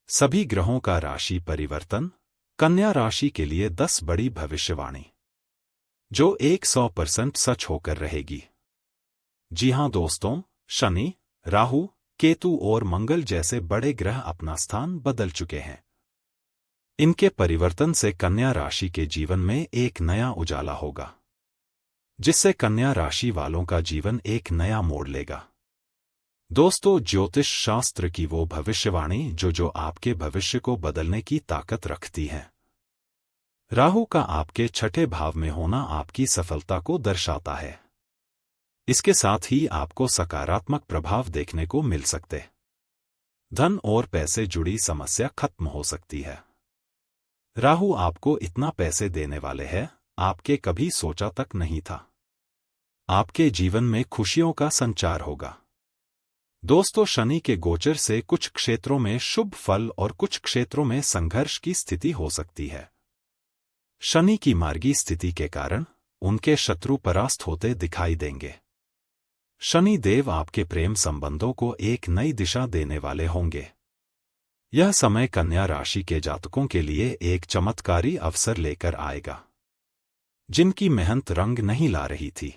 सभी ग्रहों का राशि परिवर्तन, कन्या राशि के लिए 10 बड़ी भविष्यवाणी जो 100% सच होकर रहेगी। जी हां दोस्तों, शनि, राहु, केतु और मंगल जैसे बड़े ग्रह अपना स्थान बदल चुके हैं। इनके परिवर्तन से कन्या राशि के जीवन में एक नया उजाला होगा, जिससे कन्या राशि वालों का जीवन एक नया मोड़ लेगा। दोस्तों, ज्योतिष शास्त्र की वो भविष्यवाणी जो आपके भविष्य को बदलने की ताकत रखती है। राहु का आपके छठे भाव में होना आपकी सफलता को दर्शाता है। इसके साथ ही आपको सकारात्मक प्रभाव देखने को मिल सकते। धन और पैसे जुड़ी समस्या खत्म हो सकती है। राहु आपको इतना पैसे देने वाले हैं, आपके कभी सोचा तक नहीं था। आपके जीवन में खुशियों का संचार होगा। दोस्तों, शनि के गोचर से कुछ क्षेत्रों में शुभ फल और कुछ क्षेत्रों में संघर्ष की स्थिति हो सकती है। शनि की मार्गी स्थिति के कारण उनके शत्रु परास्त होते दिखाई देंगे। शनि देव आपके प्रेम संबंधों को एक नई दिशा देने वाले होंगे। यह समय कन्या राशि के जातकों के लिए एक चमत्कारी अवसर लेकर आएगा। जिनकी मेहनत रंग नहीं ला रही थी,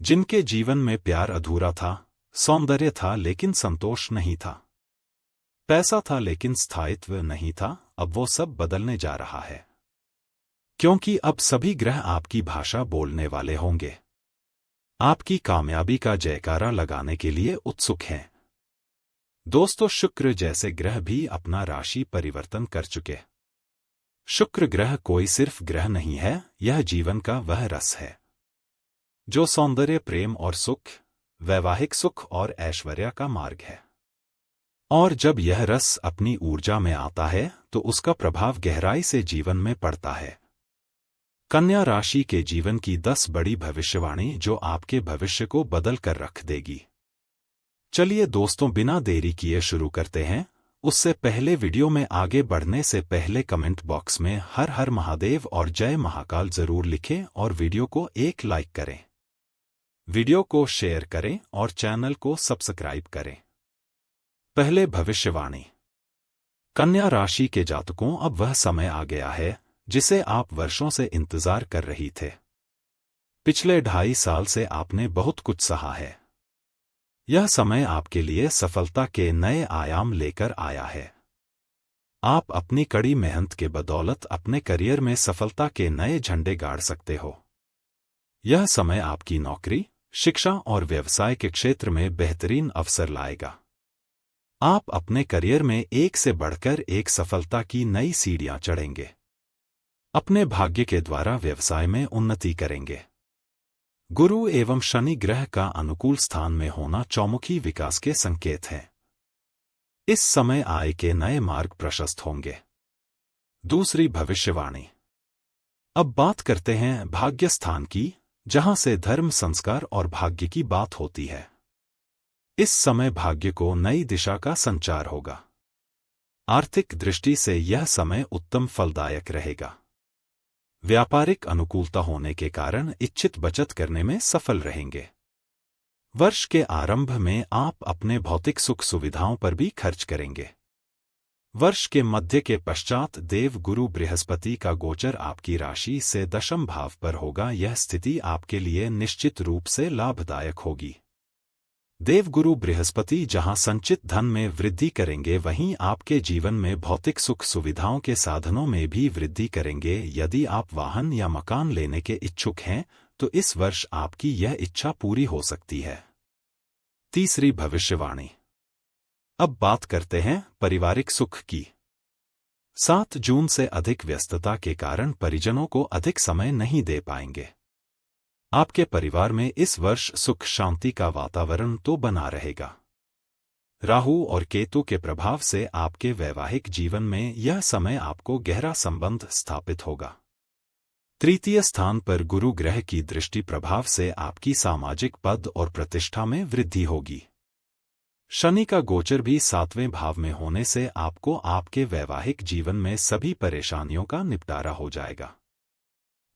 जिनके जीवन में प्यार अधूरा था, सौंदर्य था लेकिन संतोष नहीं था, पैसा था लेकिन स्थायित्व नहीं था, अब वो सब बदलने जा रहा है। क्योंकि अब सभी ग्रह आपकी भाषा बोलने वाले होंगे, आपकी कामयाबी का जयकारा लगाने के लिए उत्सुक हैं। दोस्तों, शुक्र जैसे ग्रह भी अपना राशि परिवर्तन कर चुके। शुक्र ग्रह कोई सिर्फ ग्रह नहीं है, यह जीवन का वह रस है जो सौंदर्य, प्रेम और सुख, वैवाहिक सुख और ऐश्वर्य का मार्ग है। और जब यह रस अपनी ऊर्जा में आता है तो उसका प्रभाव गहराई से जीवन में पड़ता है। कन्या राशि के जीवन की 10 बड़ी भविष्यवाणी जो आपके भविष्य को बदल कर रख देगी। चलिए दोस्तों, बिना देरी किए शुरू करते हैं। उससे पहले वीडियो में आगे बढ़ने से पहले कमेंट बॉक्स में हर हर महादेव और जय महाकाल जरूर लिखें और वीडियो को एक लाइक करें। वीडियो को शेयर करें और चैनल को सब्सक्राइब करें। पहले भविष्यवाणी। कन्या राशि के जातकों, अब वह समय आ गया है जिसे आप वर्षों से इंतजार कर रही थे। पिछले 2.5 साल से आपने बहुत कुछ सहा है। यह समय आपके लिए सफलता के नए आयाम लेकर आया है। आप अपनी कड़ी मेहनत के बदौलत अपने करियर में सफलता के नए झंडे गाड़ सकते हो। यह समय आपकी नौकरी, शिक्षा और व्यवसाय के क्षेत्र में बेहतरीन अवसर लाएगा। आप अपने करियर में एक से बढ़कर एक सफलता की नई सीढ़ियां चढ़ेंगे। अपने भाग्य के द्वारा व्यवसाय में उन्नति करेंगे। गुरु एवं शनि ग्रह का अनुकूल स्थान में होना चौमुखी विकास के संकेत है। इस समय आय के नए मार्ग प्रशस्त होंगे। दूसरी भविष्यवाणी। अब बात करते हैं भाग्य स्थान की, जहां से धर्म, संस्कार और भाग्य की बात होती है। इस समय भाग्य को नई दिशा का संचार होगा। आर्थिक दृष्टि से यह समय उत्तम फलदायक रहेगा। व्यापारिक अनुकूलता होने के कारण इच्छित बचत करने में सफल रहेंगे। वर्ष के आरंभ में आप अपने भौतिक सुख सुविधाओं पर भी खर्च करेंगे। वर्ष के मध्य के पश्चात देव गुरु बृहस्पति का गोचर आपकी राशि से दशम भाव पर होगा। यह स्थिति आपके लिए निश्चित रूप से लाभदायक होगी। देवगुरु बृहस्पति जहां संचित धन में वृद्धि करेंगे, वहीं आपके जीवन में भौतिक सुख सुविधाओं के साधनों में भी वृद्धि करेंगे। यदि आप वाहन या मकान लेने के इच्छुक हैं तो इस वर्ष आपकी यह इच्छा पूरी हो सकती है। तीसरी भविष्यवाणी। अब बात करते हैं पारिवारिक सुख की। 7 जून से अधिक व्यस्तता के कारण परिजनों को अधिक समय नहीं दे पाएंगे। आपके परिवार में इस वर्ष सुख शांति का वातावरण तो बना रहेगा। राहु और केतु के प्रभाव से आपके वैवाहिक जीवन में यह समय आपको गहरा संबंध स्थापित होगा। तृतीय स्थान पर गुरु ग्रह की दृष्टि प्रभाव से आपकी सामाजिक पद और प्रतिष्ठा में वृद्धि होगी। शनि का गोचर भी 7वें भाव में होने से आपको आपके वैवाहिक जीवन में सभी परेशानियों का निपटारा हो जाएगा।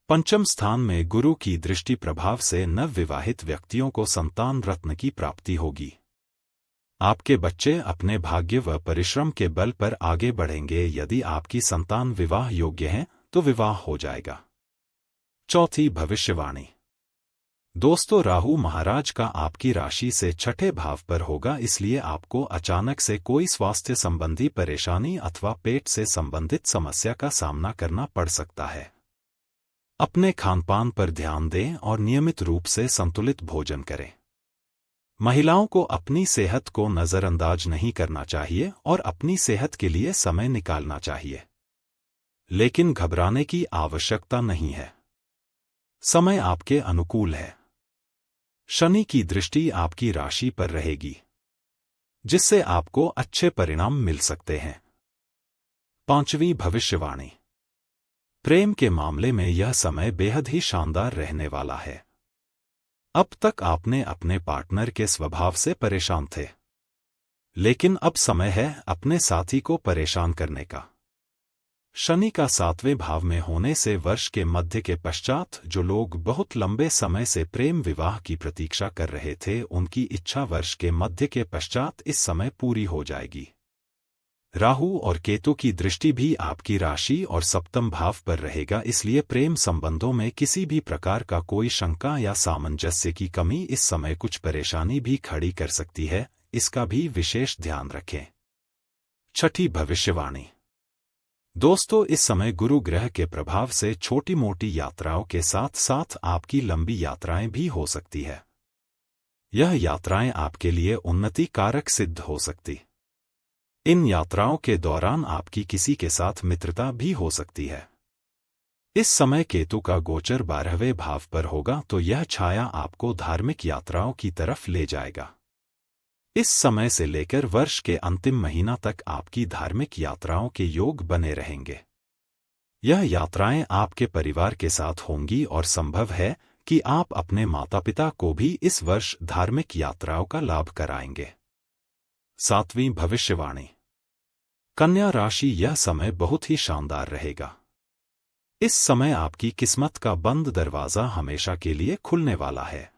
पंचम स्थान में गुरु की दृष्टि प्रभाव से नवविवाहित व्यक्तियों को संतान रत्न की प्राप्ति होगी। आपके बच्चे अपने भाग्य व परिश्रम के बल पर आगे बढ़ेंगे। यदि आपकी संतान विवाह योग्य है तो विवाह हो जाएगा। चौथी भविष्यवाणी। दोस्तों, राहु महाराज का आपकी राशि से छठे भाव पर होगा, इसलिए आपको अचानक से कोई स्वास्थ्य संबंधी परेशानी अथवा पेट से संबंधित समस्या का सामना करना पड़ सकता है। अपने खानपान पर ध्यान दें और नियमित रूप से संतुलित भोजन करें। महिलाओं को अपनी सेहत को नजरअंदाज नहीं करना चाहिए और अपनी सेहत के लिए समय निकालना चाहिए, लेकिन घबराने की आवश्यकता नहीं है। समय आपके अनुकूल है। शनि की दृष्टि आपकी राशि पर रहेगी, जिससे आपको अच्छे परिणाम मिल सकते हैं। पांचवी भविष्यवाणी। प्रेम के मामले में यह समय बेहद ही शानदार रहने वाला है। अब तक आपने अपने पार्टनर के स्वभाव से परेशान थे, लेकिन अब समय है अपने साथी को परेशान करने का। शनि का 7वें भाव में होने से वर्ष के मध्य के पश्चात जो लोग बहुत लंबे समय से प्रेम विवाह की प्रतीक्षा कर रहे थे, उनकी इच्छा वर्ष के मध्य के पश्चात इस समय पूरी हो जाएगी। राहु और केतु की दृष्टि भी आपकी राशि और सप्तम भाव पर रहेगा, इसलिए प्रेम संबंधों में किसी भी प्रकार का कोई शंका या सामंजस्य की कमी इस समय कुछ परेशानी भी खड़ी कर सकती है, इसका भी विशेष ध्यान रखें। छठी भविष्यवाणी। दोस्तों, इस समय गुरु ग्रह के प्रभाव से छोटी मोटी यात्राओं के साथ साथ आपकी लंबी यात्राएं भी हो सकती है। यह यात्राएं आपके लिए उन्नति कारक सिद्ध हो सकती। इन यात्राओं के दौरान आपकी किसी के साथ मित्रता भी हो सकती है। इस समय केतु का गोचर 12वें भाव पर होगा, तो यह छाया आपको धार्मिक यात्राओं की तरफ ले जाएगा। इस समय से लेकर वर्ष के अंतिम महीना तक आपकी धार्मिक यात्राओं के योग बने रहेंगे। यह यात्राएं आपके परिवार के साथ होंगी और संभव है कि आप अपने माता पिता को भी इस वर्ष धार्मिक यात्राओं का लाभ कराएंगे। सातवीं भविष्यवाणी। कन्या राशि। यह समय बहुत ही शानदार रहेगा। इस समय आपकी किस्मत का बंद दरवाजा हमेशा के लिए खुलने वाला है।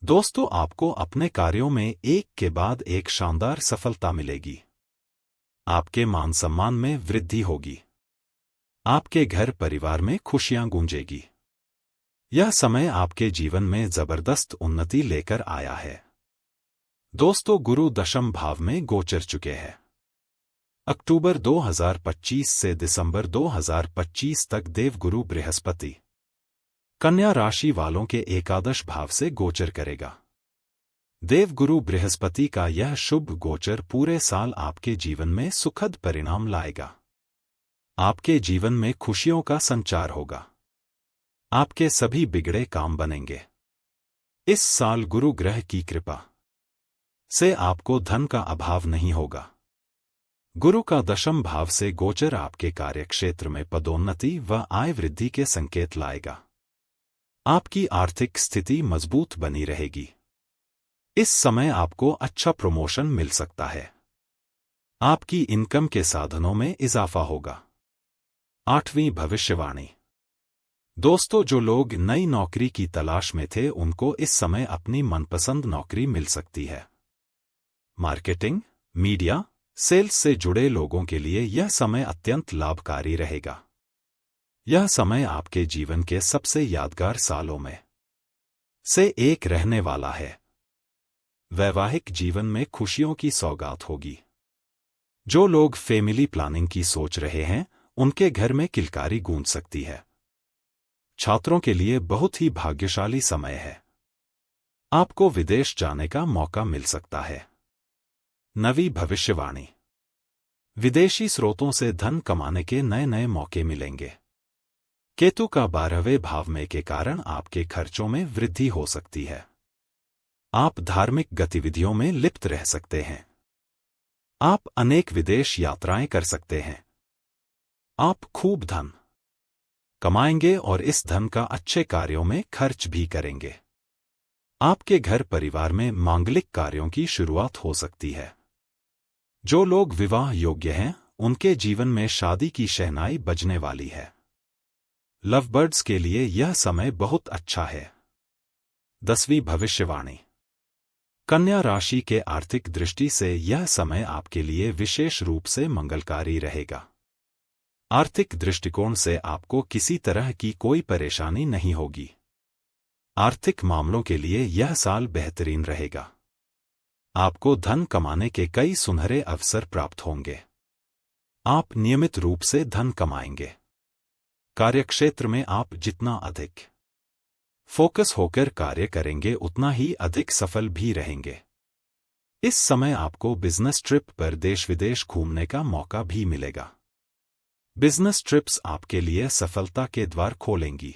दोस्तों, आपको अपने कार्यों में एक के बाद एक शानदार सफलता मिलेगी। आपके मान सम्मान में वृद्धि होगी। आपके घर परिवार में खुशियां गूंजेगी। यह समय आपके जीवन में जबरदस्त उन्नति लेकर आया है। दोस्तों, गुरु दशम भाव में गोचर चुके हैं। अक्टूबर 2025 से दिसंबर 2025 तक देवगुरु बृहस्पति कन्या राशि वालों के एकादश भाव से गोचर करेगा। देवगुरु बृहस्पति का यह शुभ गोचर पूरे साल आपके जीवन में सुखद परिणाम लाएगा। आपके जीवन में खुशियों का संचार होगा। आपके सभी बिगड़े काम बनेंगे। इस साल गुरु ग्रह की कृपा से आपको धन का अभाव नहीं होगा। गुरु का दशम भाव से गोचर आपके कार्यक्षेत्र में पदोन्नति व आय वृद्धि के संकेत लाएगा। आपकी आर्थिक स्थिति मजबूत बनी रहेगी। इस समय आपको अच्छा प्रमोशन मिल सकता है। आपकी इनकम के साधनों में इजाफा होगा। आठवीं भविष्यवाणी। दोस्तों, जो लोग नई नौकरी की तलाश में थे, उनको इस समय अपनी मनपसंद नौकरी मिल सकती है। मार्केटिंग, मीडिया, सेल्स से जुड़े लोगों के लिए यह समय अत्यंत लाभकारी रहेगा। यह समय आपके जीवन के सबसे यादगार सालों में से एक रहने वाला है। वैवाहिक जीवन में खुशियों की सौगात होगी। जो लोग फैमिली प्लानिंग की सोच रहे हैं, उनके घर में किलकारी गूंज सकती है। छात्रों के लिए बहुत ही भाग्यशाली समय है। आपको विदेश जाने का मौका मिल सकता है। नवी भविष्यवाणी। विदेशी स्रोतों से धन कमाने के नए नए मौके मिलेंगे। केतु का 12वें भाव में के कारण आपके खर्चों में वृद्धि हो सकती है। आप धार्मिक गतिविधियों में लिप्त रह सकते हैं। आप अनेक विदेश यात्राएं कर सकते हैं। आप खूब धन कमाएंगे और इस धन का अच्छे कार्यों में खर्च भी करेंगे। आपके घर परिवार में मांगलिक कार्यों की शुरुआत हो सकती है। जो लोग विवाह योग्य हैं, उनके जीवन में शादी की शहनाई बजने वाली है। लवबर्ड्स के लिए यह समय बहुत अच्छा है। 10वीं भविष्यवाणी। कन्या राशि के आर्थिक दृष्टि से यह समय आपके लिए विशेष रूप से मंगलकारी रहेगा। आर्थिक दृष्टिकोण से आपको किसी तरह की कोई परेशानी नहीं होगी। आर्थिक मामलों के लिए यह साल बेहतरीन रहेगा। आपको धन कमाने के कई सुनहरे अवसर प्राप्त होंगे। आप नियमित रूप से धन कमाएंगे। कार्यक्षेत्र में आप जितना अधिक फोकस होकर कार्य करेंगे उतना ही अधिक सफल भी रहेंगे। इस समय आपको बिजनेस ट्रिप पर देश विदेश घूमने का मौका भी मिलेगा। बिजनेस ट्रिप्स आपके लिए सफलता के द्वार खोलेंगी।